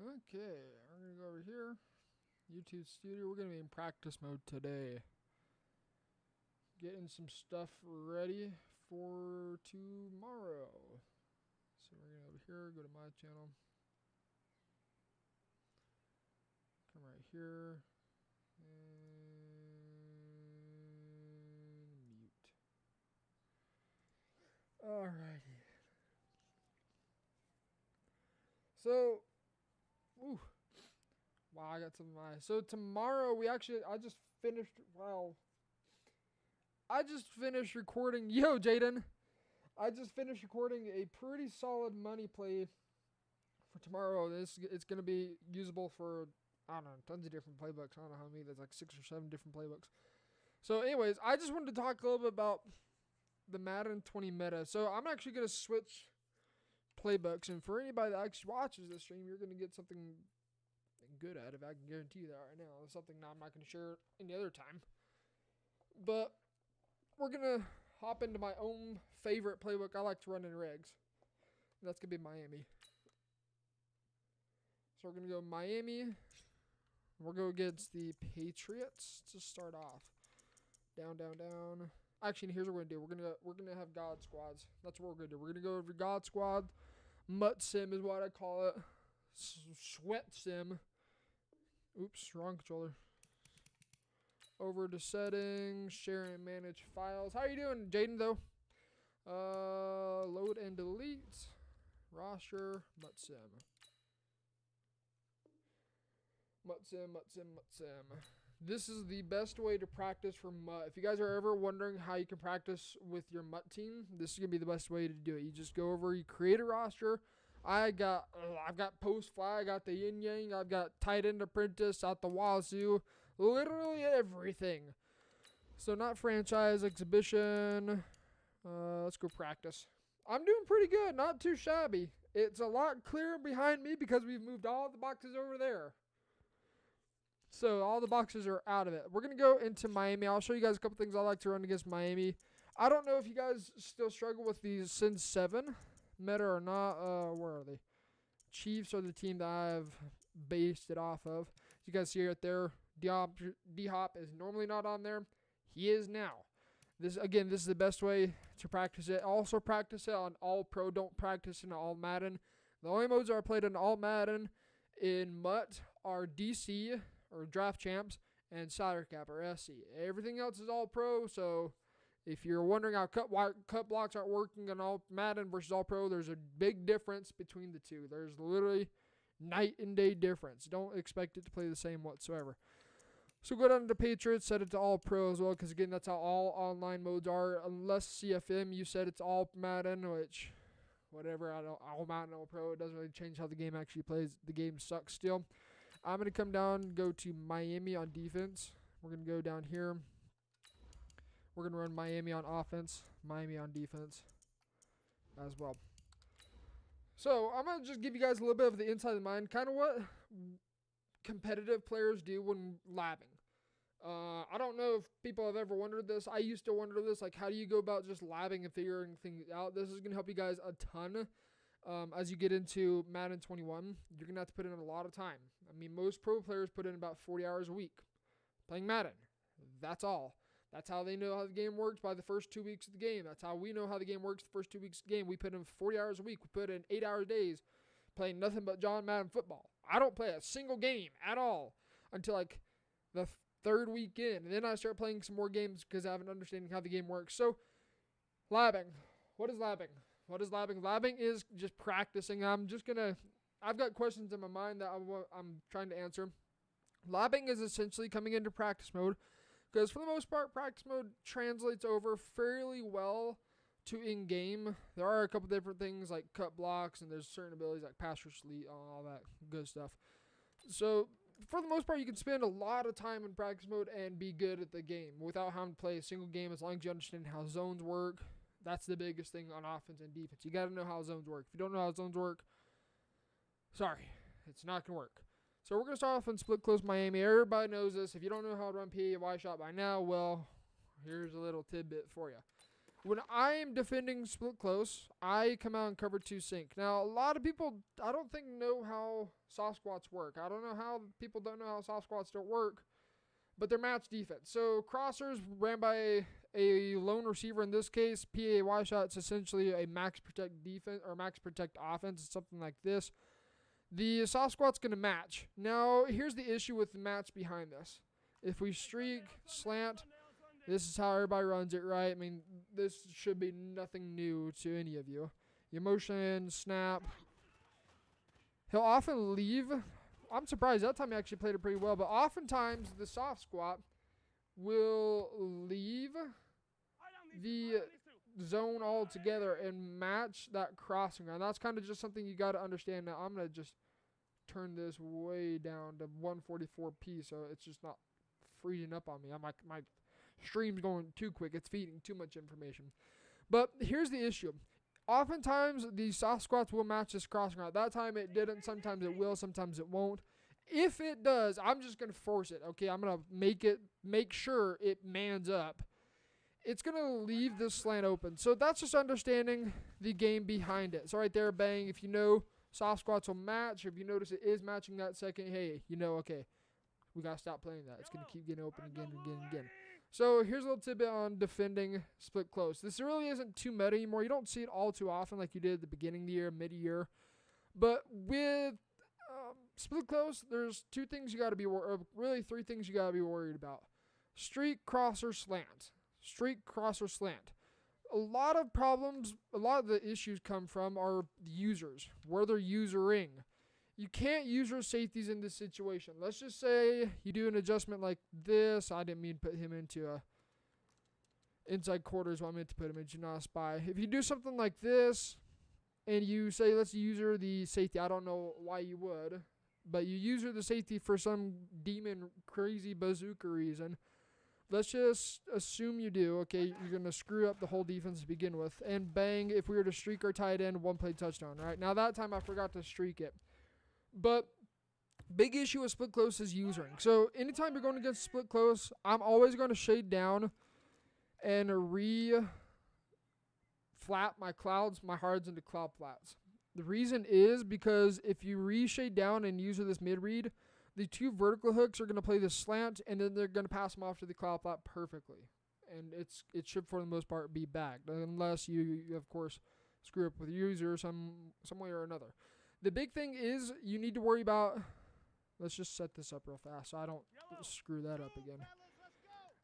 Okay, we're going to go over here. YouTube Studio. We're going to be in practice mode today. Getting some stuff ready for tomorrow. So we're going to go over here, go to my channel. Come right here. And mute. Alrighty. So, ooh. Wow, I got some of my. So tomorrow I just finished recording. Yo, Jaden. I just finished recording a pretty solid money play for tomorrow. It's gonna be usable for, I don't know, tons of different playbooks. I don't know how many. There's like 6 or 7 different playbooks. So anyways, I just wanted to talk a little bit about the Madden 20 meta. So I'm actually gonna switch playbooks, and for anybody that actually watches this stream, you're gonna get something good out of it. I can guarantee you that right now. It's something that I'm not gonna share any other time. But we're gonna hop into my own favorite playbook I like to run in regs. And that's gonna be Miami. So we're gonna go Miami. We'll go against the Patriots to start off. Down, down, down. Actually, here's what we're gonna do. We're gonna have God squads. That's what we're gonna do. We're gonna go over God squad. Mutt sim is what I call it. Sweat sim. Oops, wrong controller. Over to settings, share and manage files. How are you doing, Jaden, though? Load and delete. Roster, Mutt sim. Mutt sim, Mutt sim, Mutt sim. This is the best way to practice for Mutt. If you guys are ever wondering how you can practice with your Mutt team, this is going to be the best way to do it. You just go over, you create a roster. I've got post fly, I got the yin yang, I've got tight end apprentice out the wazoo, literally everything. So not franchise, exhibition. Let's go practice. I'm doing pretty good, not too shabby. It's a lot clearer behind me because we've moved all the boxes over there. So all the boxes are out of it. We're going to go into Miami. I'll show you guys a couple things I like to run against Miami. I don't know if you guys still struggle with the Sin 7 meta or not. Where are they? Chiefs are the team that I've based it off of. As you guys see right there, D-Hop is normally not on there. He is now. This is the best way to practice it. Also practice it on All Pro. Don't practice in All Madden. The only modes I played in All Madden in Mutt are DC or Draft Champs and Salary Cap or SC. Everything else is All Pro. So if you're wondering how cut blocks aren't working on All Madden versus All Pro, there's a big difference between the two. There's literally night and day difference. Don't expect it to play the same whatsoever. So go down to Patriots, set it to All Pro as well, because again, that's how all online modes are. Unless CFM, you set it to All Madden, which, whatever, All Madden, All Pro, it doesn't really change how the game actually plays. The game sucks still. I'm going to come down and go to Miami on defense. We're going to go down here. We're going to run Miami on offense, Miami on defense as well. So I'm going to just give you guys a little bit of the inside of the mind, kind of what competitive players do when labbing. I don't know if people have ever wondered this. I used to wonder this, like how do you go about just labbing and figuring things out? This is going to help you guys a ton. As you get into Madden 21, you're going to have to put in a lot of time. I mean, most pro players put in about 40 hours a week playing Madden. That's all. That's how they know how the game works by the first 2 weeks of the game. That's how we know how the game works the first 2 weeks of the game. We put in 40 hours a week. We put in 8-hour days playing nothing but John Madden football. I don't play a single game at all until like the third week in. And then I start playing some more games because I have an understanding how the game works. So, labbing. What is labbing? What is labbing? Labbing is just practicing. I've got questions in my mind that I'm trying to answer. Labbing is essentially coming into practice mode because for the most part, practice mode translates over fairly well to in-game. There are a couple different things like cut blocks and there's certain abilities like pass rush, all that good stuff. So for the most part, you can spend a lot of time in practice mode and be good at the game without having to play a single game as long as you understand how zones work. That's the biggest thing on offense and defense. You got to know how zones work. If you don't know how zones work, sorry, it's not going to work. So we're going to start off in split close Miami. Everybody knows this. If you don't know how to run PAY shot by now, well, here's a little tidbit for you. When I am defending split close, I come out and cover 2 sink. Now, a lot of people, I don't think, know how soft squats work. I don't know how people don't know how soft squats don't work, but they're match defense. So crossers ran by a lone receiver in this case. PAY shot, it's essentially a max protect defense or max protect offense. It's something like this. The soft squat's going to match. Now, here's the issue with the match behind this. If we streak, slant, this is how everybody runs it, right? I mean, this should be nothing new to any of you. You motion, snap. He'll often leave. I'm surprised. That time he actually played it pretty well. But oftentimes, the soft squat will leave the zone altogether and match that crossing route. That's kind of just something you got to understand. Now, I'm going to just turn this way down to 144p so it's just not freezing up on me. I'm like, my stream's going too quick. It's feeding too much information. But here's the issue. Oftentimes, these soft squats will match this crossing route. That time it didn't. Sometimes it will. Sometimes it won't. If it does, I'm just going to force it. Okay, I'm going to make sure it mans up. It's going to leave this slant open. So that's just understanding the game behind it. So right there, bang. If you know soft squats will match, if you notice it is matching that second, hey, you know, okay, we got to stop playing that. It's going to keep getting open again and again and again. So here's a little tidbit on defending split close. This really isn't too meta anymore. You don't see it all too often like you did at the beginning of the year, mid-year. But with split close, there's 2 things you got to be really 3 things you got to be worried about. Streak, cross, or slant. Streak, cross, or slant. A lot of problems, a lot of the issues come from our users, where they're usering. You can't user safeties in this situation. Let's just say you do an adjustment like this. I didn't mean to put him into a inside quarters. I meant to put him into not a spy. If you do something like this and you say, let's user the safety. I don't know why you would, but you user the safety for some demon crazy bazooka reason. Let's just assume you do. Okay, you're going to screw up the whole defense to begin with. And bang, if we were to streak our tight end, 1-play touchdown, right? Now that time I forgot to streak it. But big issue with split close is usering. So anytime you're going against split close, I'm always going to shade down and flap my clouds, my hards into cloud flats. The reason is because if you reshade down and user this mid read, the 2 vertical hooks are going to play this slant, and then they're going to pass them off to the cloud flat perfectly. And it should, for the most part, be bagged, unless you of course, screw up with your user some way or another. The big thing is you need to worry about, let's just set this up real fast so I don't screw that up again.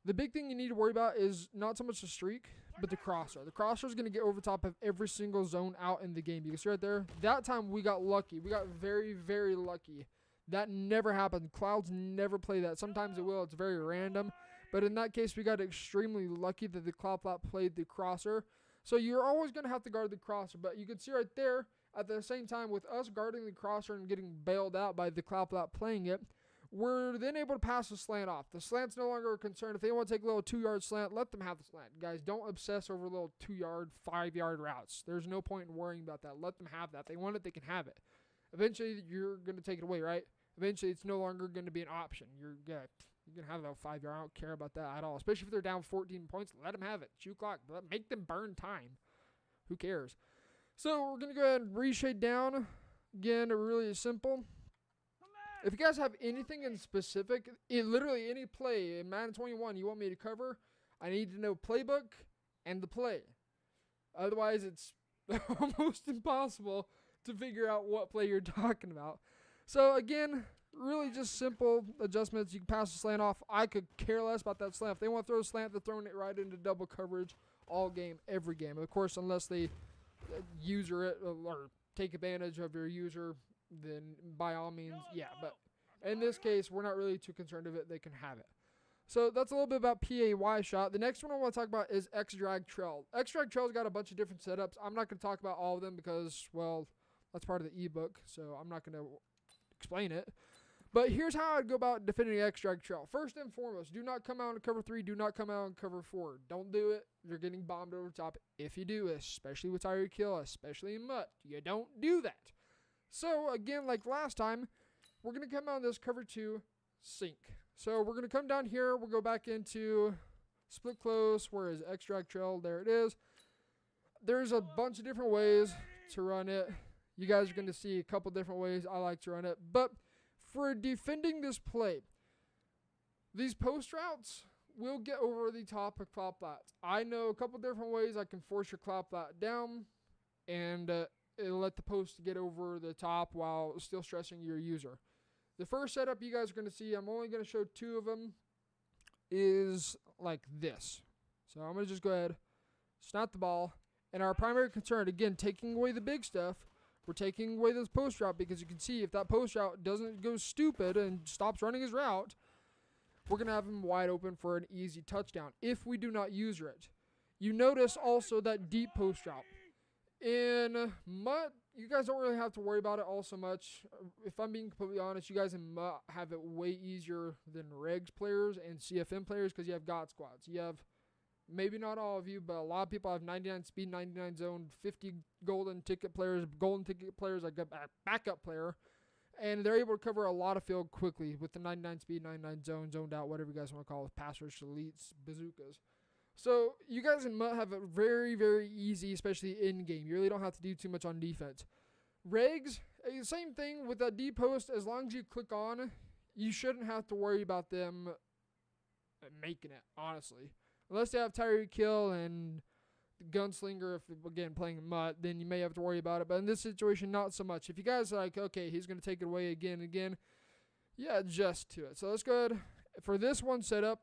The big thing you need to worry about is not so much the streak, but the crosser. The crosser is going to get over top of every single zone out in the game. You can see right there, that time we got lucky. We got very, very lucky. That never happened. Clouds never play that. Sometimes it will. It's very random. But in that case, we got extremely lucky that the cloud flat played the crosser. So you're always going to have to guard the crosser. But you can see right there, at the same time, with us guarding the crosser and getting bailed out by the cloud flat playing it, we're then able to pass the slant off. The slant's no longer a concern. If they want to take a little 2-yard slant, let them have the slant. Guys, don't obsess over little 2-yard, 5-yard routes. There's no point in worrying about that. Let them have that. If they want it, they can have it. Eventually, you're going to take it away, right? Eventually, it's no longer going to be an option. You're going to have that 5-yard. I don't care about that at all. Especially if they're down 14 points. Let them have it. Shoot clock. Make them burn time. Who cares? So, we're going to go ahead and reshade down. Again, really simple. If you guys have anything in specific, literally any play in Madden 21 you want me to cover, I need to know playbook and the play. Otherwise, it's almost impossible to figure out what play you're talking about. So, again, really just simple adjustments. You can pass the slant off. I could care less about that slant. If they want to throw a slant, they're throwing it right into double coverage all game, every game. Of course, unless they user it or take advantage of your user, then by all means, yeah. But in this case, we're not really too concerned of it. They can have it. So that's a little bit about PAY shot. The next one I want to talk about is X-Drag Trail. X-Drag Trail's got a bunch of different setups. I'm not going to talk about all of them because, well, that's part of the ebook, so I'm not going to explain it. But here's how I'd go about defending X-Drag Trail. First and foremost, do not come out in cover 3. Do not come out in cover 4. Don't do it. You're getting bombed over top. If you do, especially with Tyreek Hill, especially in MUT, you don't do that. So, again, like last time, we're going to come out in this cover 2 sink. So, we're going to come down here. We'll go back into split close. Where is X-Drag Trail? There it is. there's a bunch of different ways to run it. You guys are going to see a couple different ways I like to run it. But for defending this play, these post routes will get over the top of cloud flats. I know a couple different ways I can force your cloud flat down, and it'll let the post get over the top while still stressing your user. The first setup you guys are going to see, I'm only going to show 2 of them, is like this. So I'm going to just go ahead, snap the ball. And our primary concern, again, taking away the big stuff, we're taking away this post route, because you can see if that post route doesn't go stupid and stops running his route, we're going to have him wide open for an easy touchdown if we do not user it. You notice also that deep post route. In MUT, you guys don't really have to worry about it all so much. If I'm being completely honest, you guys in MUT have it way easier than regs players and CFM players, because you have God squads. You have, maybe not all of you, but a lot of people have 99 speed, 99 zone, 50 golden ticket players, like a backup player, and they're able to cover a lot of field quickly with the 99 speed, 99 zone, zoned out, whatever you guys want to call it, passers, elites, bazookas. So you guys in MUT have it very, very easy, especially in-game. You really don't have to do too much on defense. Regs, same thing with that deep post. As long as you click on, you shouldn't have to worry about them making it, honestly. Unless they have Tyreek Hill and Gunslinger, if again playing in MUT, then you may have to worry about it. But in this situation, not so much. If you guys are like, okay, he's going to take it away again and again, yeah, adjust to it. So let's go ahead. For this one setup,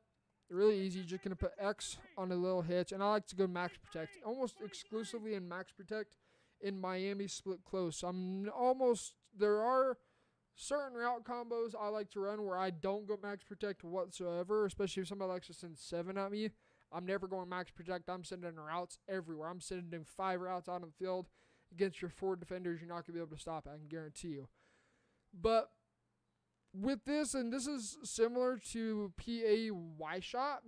really easy. Just going to put X on a little hitch. And I like to go max protect. Almost exclusively in max protect in Miami split close. There are certain route combos I like to run where I don't go max protect whatsoever, especially if somebody likes to send 7 at me. I'm never going max protect. I'm sending routes everywhere. I'm sending 5 routes out on the field against your 4 defenders. You're not going to be able to stop it, I can guarantee you. But with this, and this is similar to PAY shot,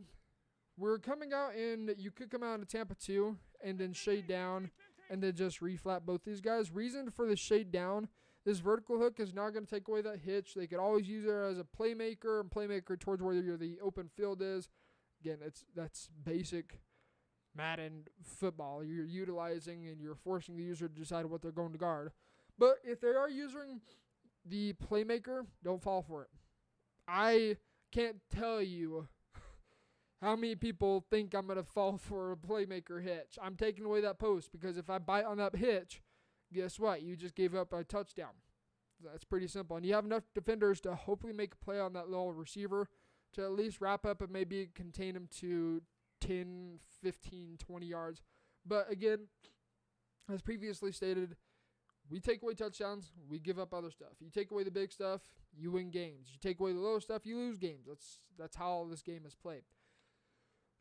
we're coming out in, you could come out in a Tampa 2 and then shade down and then just reflat both these guys. Reason for the shade down, this vertical hook is not going to take away that hitch. They could always use it as a playmaker and playmaker towards where the open field is. Again, that's basic Madden football. You're utilizing and you're forcing the user to decide what they're going to guard. But if they are using the playmaker, don't fall for it. I can't tell you how many people think I'm going to fall for a playmaker hitch. I'm taking away that post, because if I bite on that hitch, guess what? You just gave up a touchdown. That's pretty simple. And you have enough defenders to hopefully make a play on that little receiver to at least wrap up and maybe contain him to 10, 15, 20 yards. But again, as previously stated, we take away touchdowns, we give up other stuff. You take away the big stuff, you win games. You take away the little stuff, you lose games. That's how this game is played.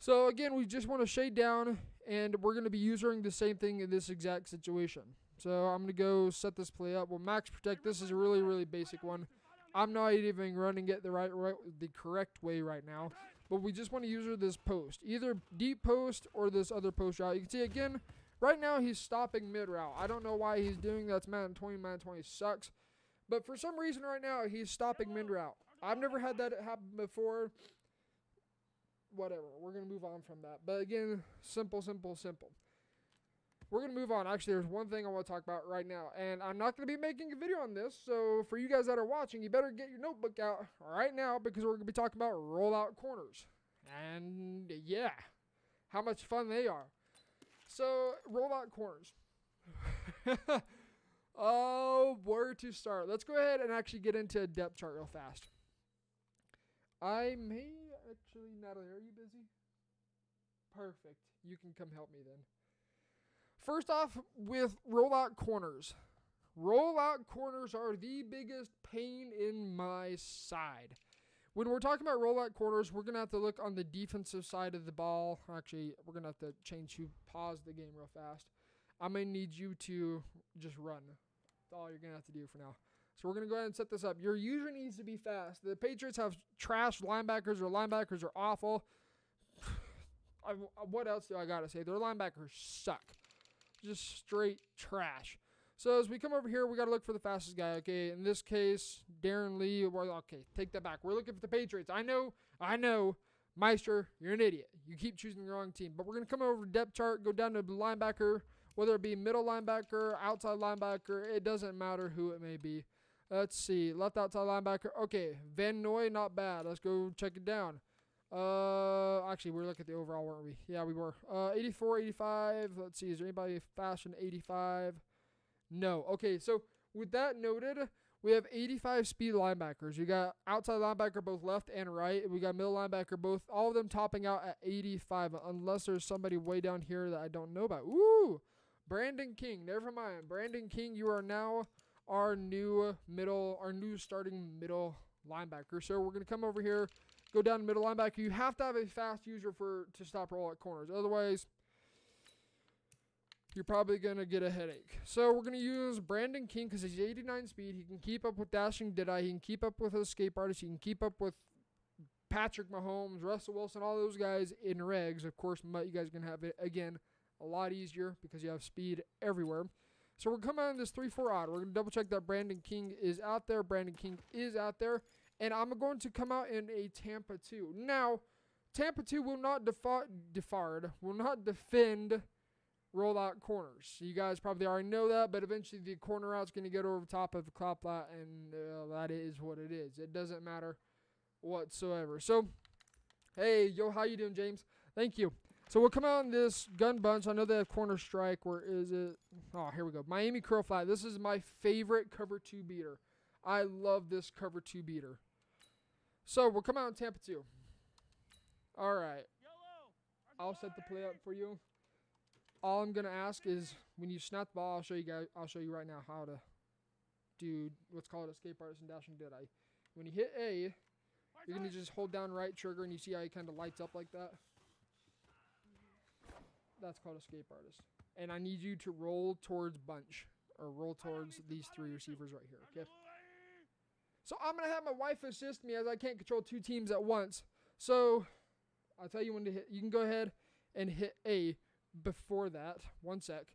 So again, we just want to shade down, and we're going to be using the same thing in this exact situation. So I'm going to go set this play up. We'll max protect. This is a really, really basic one. I'm not even running it the correct way right now, but we just want to use this post, either deep post or this other post route. You can see again, right now he's stopping mid route. I don't know why he's doing that. It's Madden 20. Madden 20 sucks, but for some reason right now he's stopping mid route. I've never had that happen before. Whatever. We're gonna move on from that. But again, simple. We're going to move on. Actually, there's one thing I want to talk about right now, and I'm not going to be making a video on this, so for you guys that are watching, you better get your notebook out right now, because we're going to be talking about rollout corners. And yeah, how much fun they are. So, rollout corners. Oh, where to start? Let's go ahead and actually get into a depth chart real fast. Natalie, are you busy? Perfect. You can come help me then. First off, with rollout corners. Rollout corners are the biggest pain in my side. When we're talking about rollout corners, we're going to have to look on the defensive side of the ball. Actually, we're going to have to pause the game real fast. I'm going to need you to just run. That's all you're going to have to do for now. So we're going to go ahead and set this up. Your user needs to be fast. The Patriots have trash linebackers. Their linebackers are awful. What else do I got to say? Their linebackers suck. Just straight trash. So as we come over here, we got to look for the fastest guy. Okay, in this case, Darren Lee. Okay, take that back. We're looking for the Patriots. I know. Meister, you're an idiot. You keep choosing the wrong team. But we're going to come over to depth chart, go down to the linebacker. whether it be middle linebacker, outside linebacker, it doesn't matter who it may be. Let's see, left outside linebacker. Okay, Van Noy, not bad. Let's go check it down. Actually, we're looking at the overall, weren't we? Yeah, we were. 84, 85. Let's see, is there anybody faster than 85? No. Okay, so with that noted, we have 85 speed linebackers. You got outside linebacker both left and right. We got middle linebacker both, all of them topping out at 85, unless there's somebody way down here that I don't know about. Ooh, Brandon King. Never mind. Brandon King, you are now our new starting middle linebacker. So we're going to come over here, go down to middle linebacker. You have to have a fast user to stop roll at corners. Otherwise, you're probably going to get a headache. So we're going to use Brandon King because he's 89 speed. He can keep up with Dashing Deadeye. He can keep up with Escape Artist. He can keep up with Patrick Mahomes, Russell Wilson, all those guys in regs. Of course, you guys are going to have it, again, a lot easier because you have speed everywhere. So we're coming out in this 3-4 odd. We're going to double check that Brandon King is out there. Brandon King is out there. And I'm going to come out in a Tampa 2. Now, Tampa 2 will not defend rollout corners. You guys probably already know that, but eventually the corner out's going to get over top of the cloud flat, and that is what it is. It doesn't matter whatsoever. So, hey, yo, how you doing, James? Thank you. So we'll come out in this gun bunch. I know they have corner strike. Where is it? Oh, here we go. Miami curl flat. This is my favorite cover 2 beater. I love this cover 2 beater. So we'll come out in Tampa 2. All right. I'll set the play up for you. All I'm gonna ask is when you snap the ball, I'll show you right now how to do what's called Escape Artist and Dashing Deadeye. When you hit A, you're gonna just hold down right trigger, and you see how he kind of lights up like that. That's called Escape Artist. And I need you to roll towards bunch, or roll towards these 3 receivers right here. Okay. So I'm gonna have my wife assist me as I can't control 2 teams at once. So I'll tell you when to hit. You can go ahead and hit A. Before that, one sec.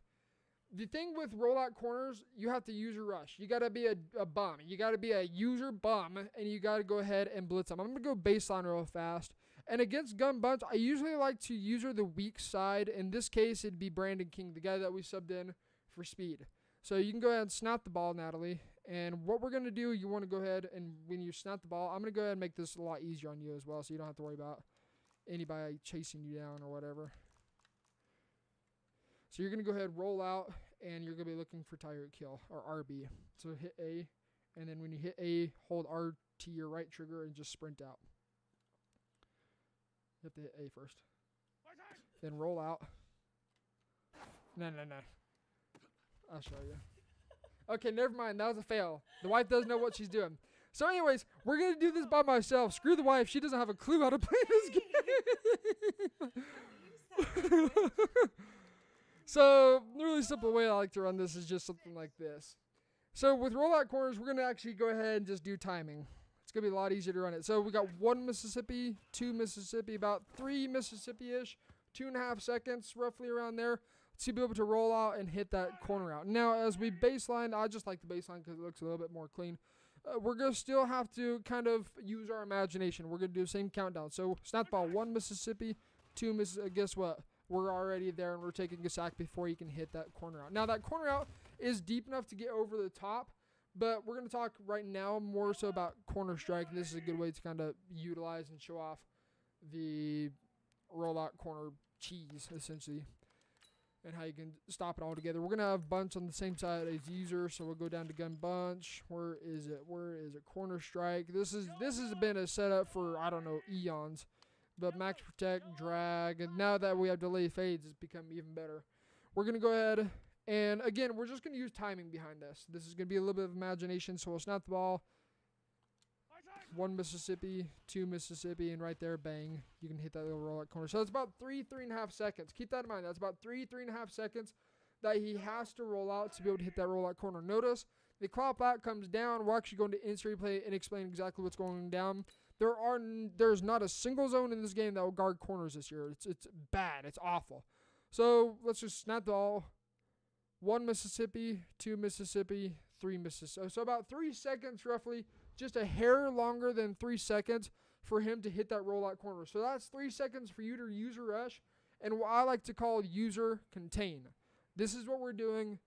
The thing with rollout corners, you have to user rush. You got to be a bum. You got to be a user bum, and you got to go ahead and blitz them. I'm going to go baseline real fast. And against gun bunch, I usually like to user the weak side. In this case, it'd be Brandon King, the guy that we subbed in for speed. So you can go ahead and snap the ball, Natalie. And what we're going to do, you want to go ahead and when you snap the ball, I'm going to go ahead and make this a lot easier on you as well, so you don't have to worry about anybody chasing you down or whatever. So you're going to go ahead, roll out, and you're going to be looking for Tyreek Hill, or RB. So hit A, and then when you hit A, hold RT, your right trigger, and just sprint out. You have to hit A first. Then roll out. No. I'll show you. Okay, never mind. That was a fail. The wife doesn't know what she's doing. So anyways, we're going to do this by myself. Screw the wife. She doesn't have a clue how to play this game. So, the really simple way I like to run this is just something like this. So, with rollout corners, we're going to actually go ahead and just do timing. It's going to be a lot easier to run it. So, we got 1 Mississippi, 2 Mississippi, about 3 Mississippi-ish, 2.5 seconds, roughly around there, to be able to roll out and hit that corner out. Now, as we baseline, I just like the baseline because it looks a little bit more clean. We're going to still have to kind of use our imagination. We're going to do the same countdown. So, snap ball, 1 Mississippi, 2 Mississippi, guess what? We're already there, and we're taking a sack before you can hit that corner out. Now, that corner out is deep enough to get over the top, but we're going to talk right now more so about corner strike. And this is a good way to kind of utilize and show off the rollout corner cheese, essentially, and how you can stop it all together. We're going to have bunch on the same side as user, so we'll go down to gun bunch. Where is it? Corner strike. This has been a setup for, I don't know, eons. But max protect, drag, and now that we have delay fades, it's become even better. We're going to go ahead, and again, we're just going to use timing behind this. This is going to be a little bit of imagination, so we'll snap the ball. 1 Mississippi, 2 Mississippi, and right there, bang, you can hit that little rollout corner. So it's about 3.5 seconds. Keep that in mind. That's about 3.5 seconds that he has to roll out to be able to hit that rollout corner. Notice the cloud flat comes down. We're actually going to insert replay and explain exactly what's going down. There's not a single zone in this game that will guard corners this year. It's bad. It's awful. So let's just snap the ball. 1 Mississippi, 2 Mississippi, 3 Mississippi. So about 3 seconds roughly, just a hair longer than 3 seconds for him to hit that rollout corner. So that's 3 seconds for you to user rush and what I like to call user contain. This is what we're doing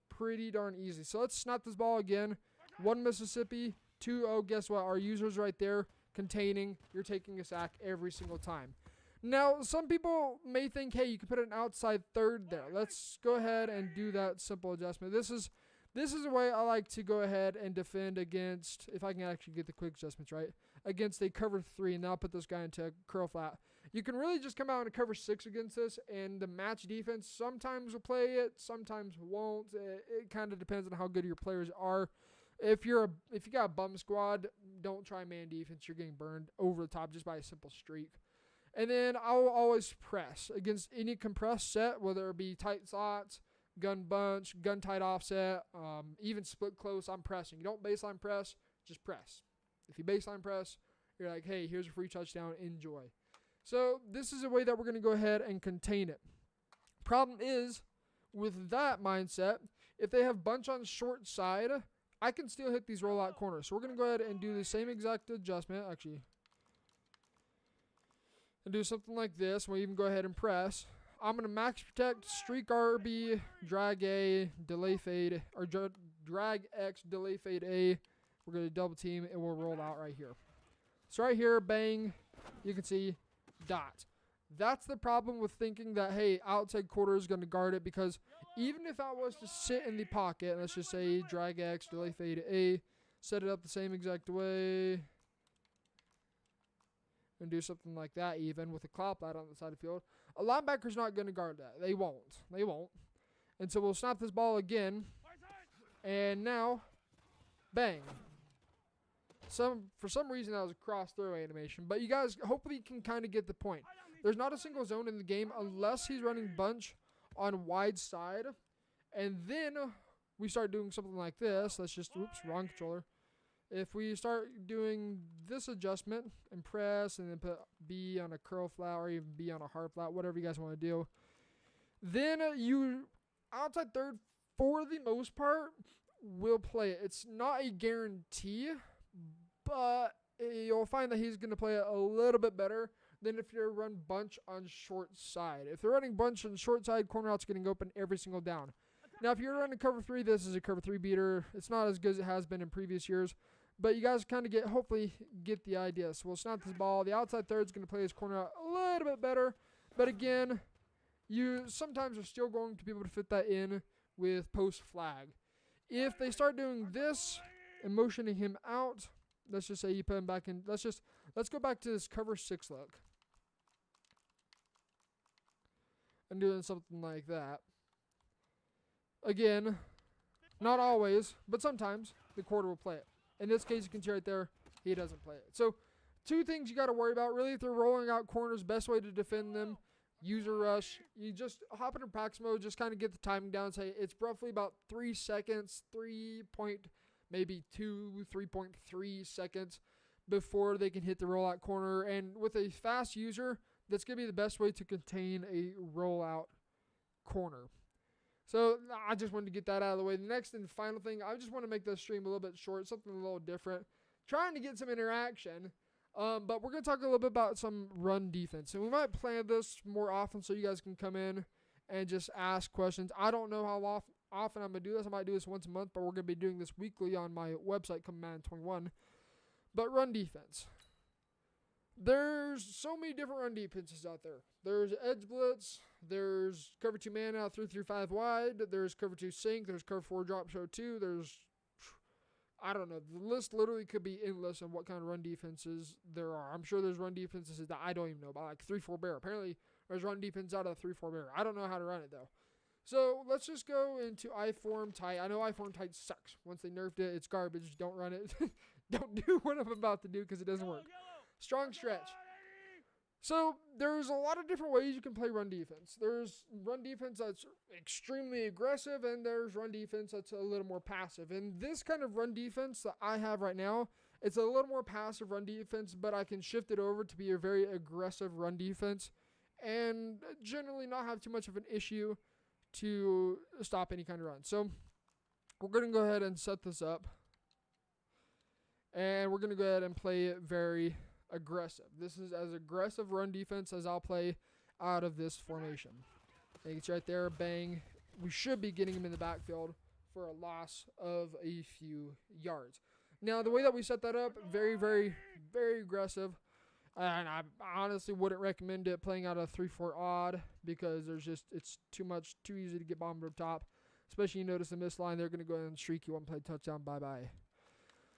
pretty darn easy. So let's snap this ball again. 1 Mississippi, 2, oh, guess what? Our user's right there containing. You're taking a sack every single time. Now, some people may think, hey, you can put an outside third there. Let's go ahead and do that simple adjustment. This is a way I like to go ahead and defend against, if I can actually get the quick adjustments right, against a cover 3, and now put this guy into a curl flat. You can really just come out in a cover 6 against this, and the match defense sometimes will play it, sometimes won't. It kind of depends on how good your players are. If you got a bum squad, don't try man defense. You're getting burned over the top just by a simple streak. And then I'll always press against any compressed set, whether it be tight slots, gun bunch, gun tight offset, even split close. I'm pressing. You don't baseline press, just press. If you baseline press, you're like, hey, here's a free touchdown. Enjoy. So this is a way that we're going to go ahead and contain it. Problem is, with that mindset, if they have bunch on short side, I can still hit these rollout corners. So we're going to go ahead and do the same exact adjustment, actually. And do something like this. We'll even go ahead and press. I'm going to max protect, streak RB, drag A, delay fade, or drag X, delay fade A. We're going to double team, and we'll roll out right here. So right here, bang, you can see dot. That's the problem with thinking that, hey, outside quarter is going to guard it, because even if I was to sit in the pocket, let's just say drag X, delay fade A, set it up the same exact way, and do something like that even with a cloud flat on the side of the field, a linebacker's not going to guard that. They won't. And so we'll snap this ball again, and now, bang. For some reason, that was a cross-throw animation, but you guys hopefully can kind of get the point. There's not a single zone in the game unless he's running bunch on wide side, and then we start doing something like this. Let's just, oops, wrong controller. If we start doing this adjustment and press and then put B on a curl flat or even B on a hard flat, whatever you guys want to do, then you, outside third, for the most part, will play it. It's not a guarantee, but you'll find that he's going to play it a little bit better than if you run bunch on short side. If they're running bunch on short side, corner out's getting open every single down. Now, if you're running cover 3, this is a cover 3 beater. It's not as good as it has been in previous years, but you guys kind of hopefully get the idea. So we'll snap this ball. The outside third is going to play his corner out a little bit better, but again, you sometimes are still going to be able to fit that in with post flag. If they start doing this and motioning him out, let's just say you put him back in. Let's go back to this cover 6 look. And doing something like that. Again, not always, but sometimes the quarter will play it. In this case, you can see right there, he doesn't play it. So, 2 things you got to worry about. Really, if they're rolling out corners, best way to defend them, user rush. You just hop into practice mode, just kind of get the timing down. Say it's roughly about 3 seconds, 3.3 seconds before they can hit the rollout corner. And with a fast user, that's going to be the best way to contain a rollout corner. So I just wanted to get that out of the way. The next and final thing, I just want to make this stream a little bit short, something a little different. Trying to get some interaction. But we're going to talk a little bit about some run defense. And we might plan this more often so you guys can come in and just ask questions. I don't know how often I'm going to do this. I might do this once a month, but we're going to be doing this weekly on my website, come Madden 21. But run defense. There's so many different run defenses out there. There's edge blitz. There's cover 2 man out 3-5 wide. There's cover 2 sink. There's cover 4 drop show 2. There's, I don't know. The list literally could be endless on what kind of run defenses there are. I'm sure there's run defenses that I don't even know about, like 3-4 bear. Apparently, there's run defense out of 3-4 bear. I don't know how to run it, though. So, let's just go into I-form tight. I know I-form tight sucks. Once they nerfed it, it's garbage. Don't run it. Don't do what I'm about to do because it doesn't work. Strong stretch. So, there's a lot of different ways you can play run defense. There's run defense that's extremely aggressive, and there's run defense that's a little more passive. And this kind of run defense that I have right now, it's a little more passive run defense, but I can shift it over to be a very aggressive run defense and generally not have too much of an issue to stop any kind of run. So, we're going to go ahead and set this up. And we're going to go ahead and play it very aggressive. This is as aggressive run defense as I'll play out of this formation. And it's right there, bang. we should be getting him in the backfield for a loss of a few yards. Now, the way that we set that up, very, very, very aggressive. And I honestly wouldn't recommend it playing out a 3-4 odd because it's too easy to get bombed up top. Especially you notice the miss line, they're going to go ahead and streak you one play touchdown, bye-bye.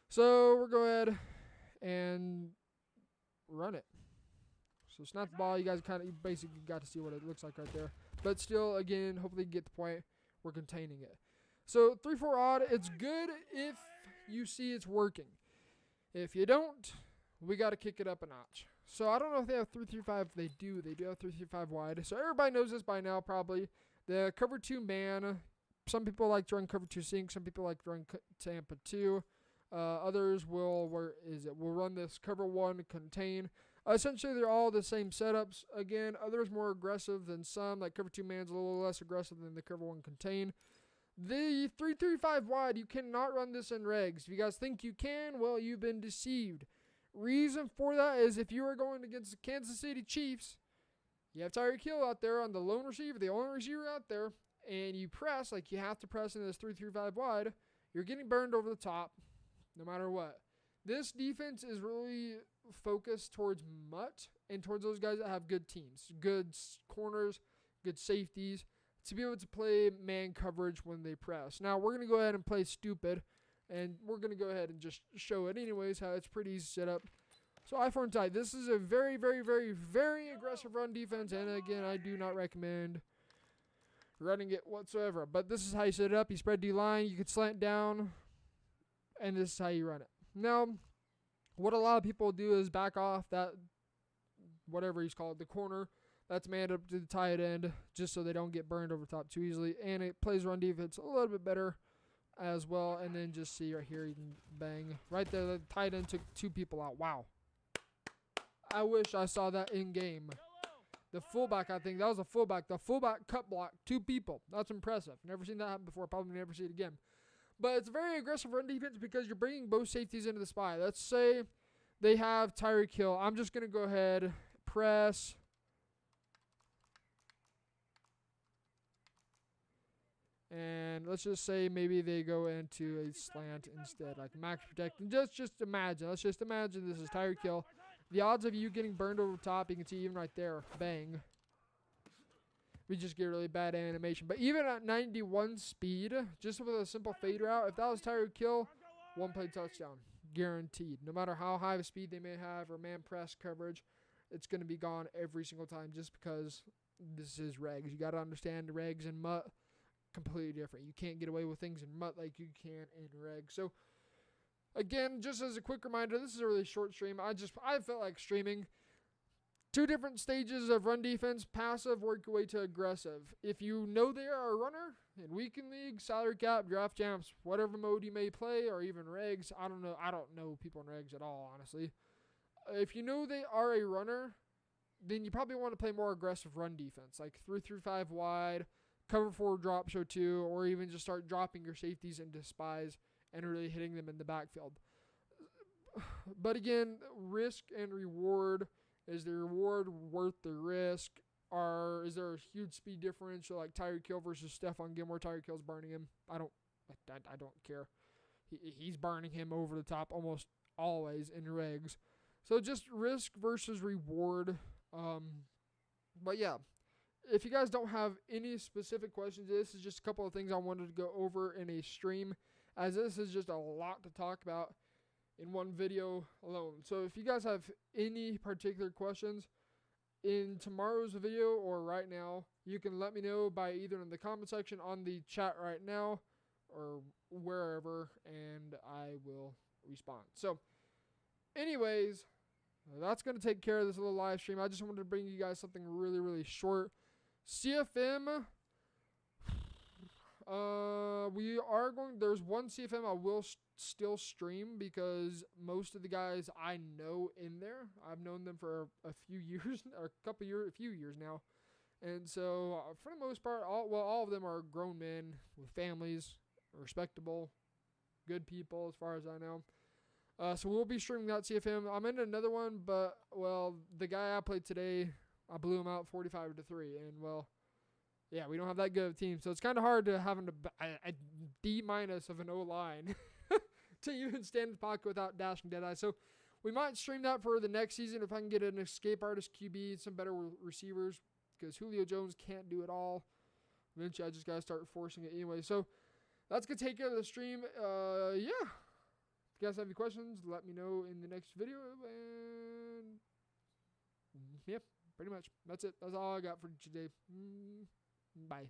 So we're going to go ahead and run it. So snap the ball, you basically got to see what it looks like right there. But still, again, hopefully you get the point. We're containing it. So 3-4 odd, it's good if you see it's working. If you don't, we got to kick it up a notch. So I don't know if they have 3-3-5. They do. They do have 3-3-5 wide. So everybody knows this by now probably. The cover 2 man. Some people like to run cover 2 sink. Some people like to run Tampa 2. Others will run this cover 1 contain. Essentially, they're all the same setups. Again, others more aggressive than some. Like cover 2 man's a little less aggressive than the cover 1 contain. The 3-3-5 wide, you cannot run this in regs. If you guys think you can, well, you've been deceived. Reason for that is if you are going against the Kansas City Chiefs, you have Tyreek Hill out there on the lone receiver, the only receiver out there, and you press like you have to press in this 3-3-5 wide, you're getting burned over the top no matter what. This defense is really focused towards Mutt and towards those guys that have good teams, good corners, good safeties, to be able to play man coverage when they press. Now, we're going to go ahead and play stupid, and we're going to go ahead and just show it anyways, how it's pretty easy set up. So I-4 tight. This is a very, very, very, very aggressive run defense, and again, I do not recommend running it whatsoever. But this is how you set it up. You spread D-line, you can slant down, and this is how you run it. Now, what a lot of people do is back off that, whatever he's called, the corner. That's manned up to the tight end just so they don't get burned over top too easily. And it plays run defense a little bit better as well. And then just see right here, you can bang. Right there, the tight end took 2 people out. Wow. I wish I saw that in game. The fullback, I think, that was a fullback. The fullback cut block 2 people. That's impressive. Never seen that happen before. Probably never see it again. But it's a very aggressive run defense because you're bringing both safeties into the spy. Let's say they have Tyreek Hill. I'm just going to go ahead, press. And let's just say maybe they go into a slant instead, like max protect. And just imagine. Let's just imagine this is Tyreek Hill. The odds of you getting burned over top, you can see even right there. Bang. We just get really bad animation. But even at 91 speed, just with a simple fade route, if that was Tyreek Hill, 1 play touchdown. Guaranteed. No matter how high of speed they may have or man press coverage, it's going to be gone every single time just because this is regs. You got to understand the regs and Mutt. Completely different. You can't get away with things in Mutt like you can in reg. So again, just as a quick reminder, this is a really short stream. I felt like streaming 2 different stages of run defense: passive, work your way to aggressive. If you know they are a runner in weekend league, salary cap, draft champs, whatever mode you may play, or even regs, I don't know people in regs at all, honestly. If you know they are a runner, then you probably want to play more aggressive run defense, like 3-5 wide, cover 4 drop show 2, or even just start dropping your safeties into spies and really hitting them in the backfield. But again, risk and reward. Is the reward worth the risk? Or is there a huge speed differential like Tyreek Hill versus Stephon Gilmore? Tyreek Hill's burning him. I don't care. He's burning him over the top almost always in regs. So just risk versus reward. But yeah. If you guys don't have any specific questions, this is just a couple of things I wanted to go over in a stream, as this is just a lot to talk about in one video alone. So if you guys have any particular questions in tomorrow's video or right now, you can let me know by either in the comment section, on the chat right now, or wherever, and I will respond. So anyways, that's going to take care of this little live stream. I just wanted to bring you guys something really, really short. CFM, there's one CFM I will still stream because most of the guys I know in there, I've known them for a few years, or a few years now. And so for the most part, all of them are grown men with families, respectable, good people as far as I know. So we'll be streaming that CFM. I'm in another one, but, well, the guy I played today, I blew him out 45-3, and, well, Yeah, we don't have that good of a team, so it's kind of hard to have a D- of an O-line to even stand in the pocket without dashing Deadeye. So we might stream that for the next season if I can get an escape artist QB, some better receivers, because Julio Jones can't do it all. Eventually, I just got to start forcing it anyway. So that's going to take care of the stream. Yeah. If you guys have any questions, let me know in the next video. And yeah, pretty much. That's it. That's all I got for today. Bye.